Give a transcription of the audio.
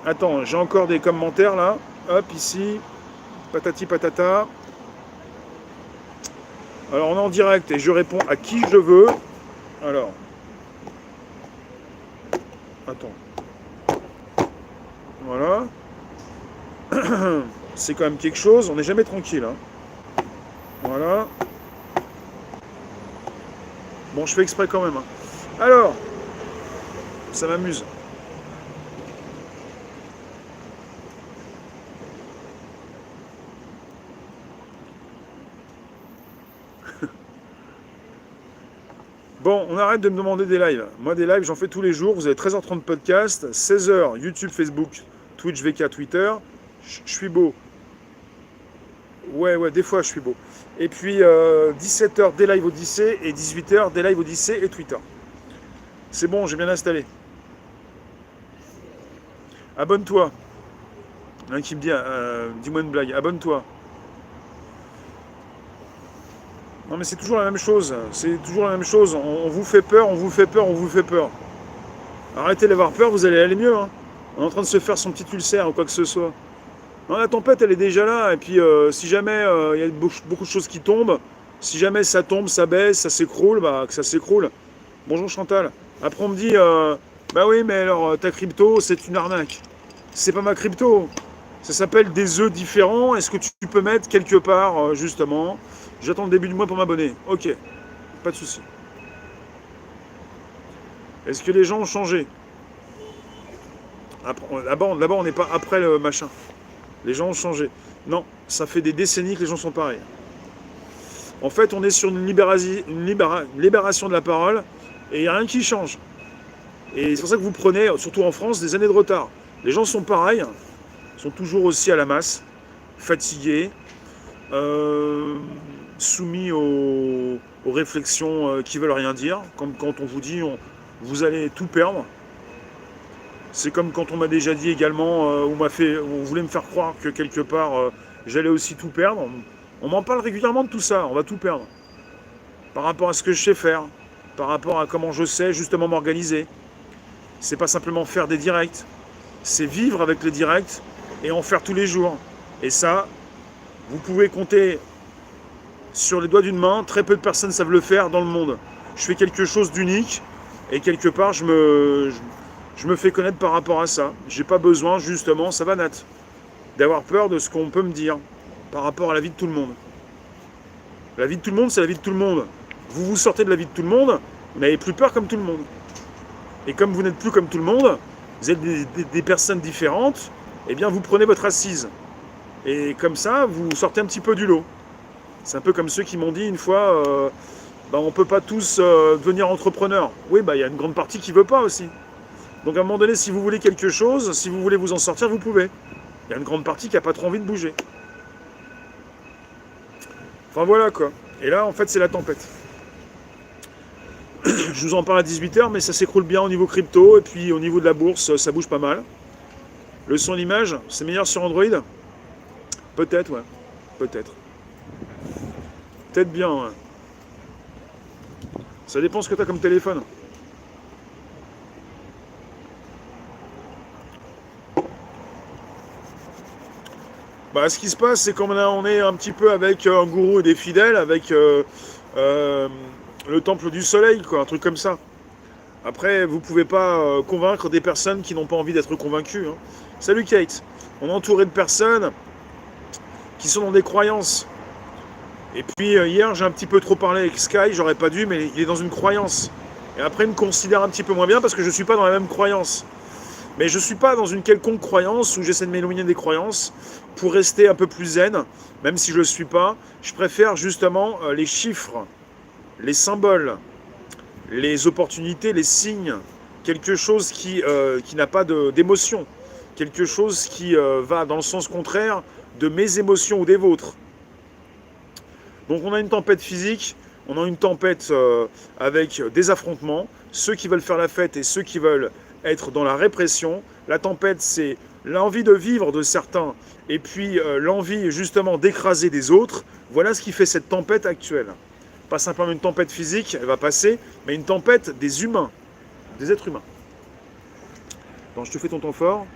Attends, j'ai encore des commentaires là. Hop, ici. Patati patata. Alors, on est en direct et je réponds à qui je veux. Alors. Attends. Voilà. C'est quand même quelque chose. On n'est jamais tranquille. Hein. Voilà. Bon, je fais exprès quand même. Hein. Alors, ça m'amuse. Bon, on arrête de me demander des lives. Moi, des lives, j'en fais tous les jours. Vous avez 13h30 podcast, 16h YouTube, Facebook, Twitch, VK, Twitter. Je suis beau. Ouais, des fois, je suis beau. Et puis, 17h, des lives Odyssée. Et 18h, des lives Odyssée et Twitter. C'est bon, j'ai bien installé. Abonne-toi. Un qui me dit, dis-moi une blague. Abonne-toi. Non, mais c'est toujours la même chose. C'est toujours la même chose. On vous fait peur, on vous fait peur, on vous fait peur. Arrêtez d'avoir peur, vous allez aller mieux. Hein. On est en train de se faire son petit ulcère ou quoi que ce soit. Non, la tempête, elle est déjà là. Et puis, si jamais il y a beaucoup de choses qui tombent, si jamais ça tombe, ça baisse, ça s'écroule, bah que ça s'écroule. Bonjour Chantal. Après, on me dit, bah oui, mais alors ta crypto, c'est une arnaque. C'est pas ma crypto. Ça s'appelle des œufs différents. Est-ce que tu peux mettre quelque part, justement? J'attends le début du mois pour m'abonner. Ok, pas de souci. Est-ce que les gens ont changé? Là-bas, on n'est pas après le machin. Les gens ont changé. Non, ça fait des décennies que les gens sont pareils. En fait, on est sur une libération de la parole et il n'y a rien qui change. Et c'est pour ça que vous prenez, surtout en France, des années de retard. Les gens sont pareils, sont toujours aussi à la masse, fatigués, soumis aux réflexions qui veulent rien dire. Comme quand on vous dit vous allez tout perdre. C'est comme quand on m'a déjà dit également, on voulait me faire croire que quelque part j'allais aussi tout perdre. On m'en parle régulièrement de tout ça, on va tout perdre. Par rapport à ce que je sais faire, par rapport à comment je sais justement m'organiser. C'est pas simplement faire des directs, c'est vivre avec les directs et en faire tous les jours. Et ça, vous pouvez compter sur les doigts d'une main, très peu de personnes savent le faire dans le monde. Je fais quelque chose d'unique et quelque part je me fais connaître par rapport à ça. J'ai pas besoin justement, ça va Nat, d'avoir peur de ce qu'on peut me dire par rapport à la vie de tout le monde. La vie de tout le monde, c'est la vie de tout le monde. Vous vous sortez de la vie de tout le monde, vous n'avez plus peur comme tout le monde. Et comme vous n'êtes plus comme tout le monde, vous êtes des personnes différentes, eh bien vous prenez votre assise. Et comme ça, vous sortez un petit peu du lot. C'est un peu comme ceux qui m'ont dit une fois, on ne peut pas tous devenir entrepreneurs. Oui, il y a une grande partie qui ne veut pas aussi. Donc à un moment donné, si vous voulez quelque chose, si vous voulez vous en sortir, vous pouvez. Il y a une grande partie qui n'a pas trop envie de bouger. Enfin voilà quoi. Et là, en fait, c'est la tempête. Je vous en parle à 18h, mais ça s'écroule bien au niveau crypto. Et puis au niveau de la bourse, ça bouge pas mal. Le son et l'image, c'est meilleur sur Android? Peut-être, ouais. Peut-être. Peut-être bien, ouais. Ça dépend ce que tu as comme téléphone. Ce qui se passe, c'est qu'on est un petit peu avec un gourou et des fidèles, avec le temple du soleil, quoi, un truc comme ça. Après, vous pouvez pas convaincre des personnes qui n'ont pas envie d'être convaincues. Hein. Salut Kate. On est entouré de personnes qui sont dans des croyances. Et puis hier, j'ai un petit peu trop parlé avec Sky, j'aurais pas dû, mais il est dans une croyance. Et après, il me considère un petit peu moins bien parce que je suis pas dans la même croyance. Mais je ne suis pas dans une quelconque croyance où j'essaie de m'éloigner des croyances pour rester un peu plus zen, même si je ne le suis pas. Je préfère justement les chiffres, les symboles, les opportunités, les signes, quelque chose qui n'a pas d'émotion, quelque chose qui va dans le sens contraire de mes émotions ou des vôtres. Donc on a une tempête physique, on a une tempête avec des affrontements, ceux qui veulent faire la fête et ceux qui veulent être dans la répression. La tempête, c'est l'envie de vivre de certains et puis l'envie justement d'écraser des autres. Voilà ce qui fait cette tempête actuelle. Pas simplement une tempête physique, elle va passer, mais une tempête des humains, des êtres humains. Attends, je te fais ton temps fort.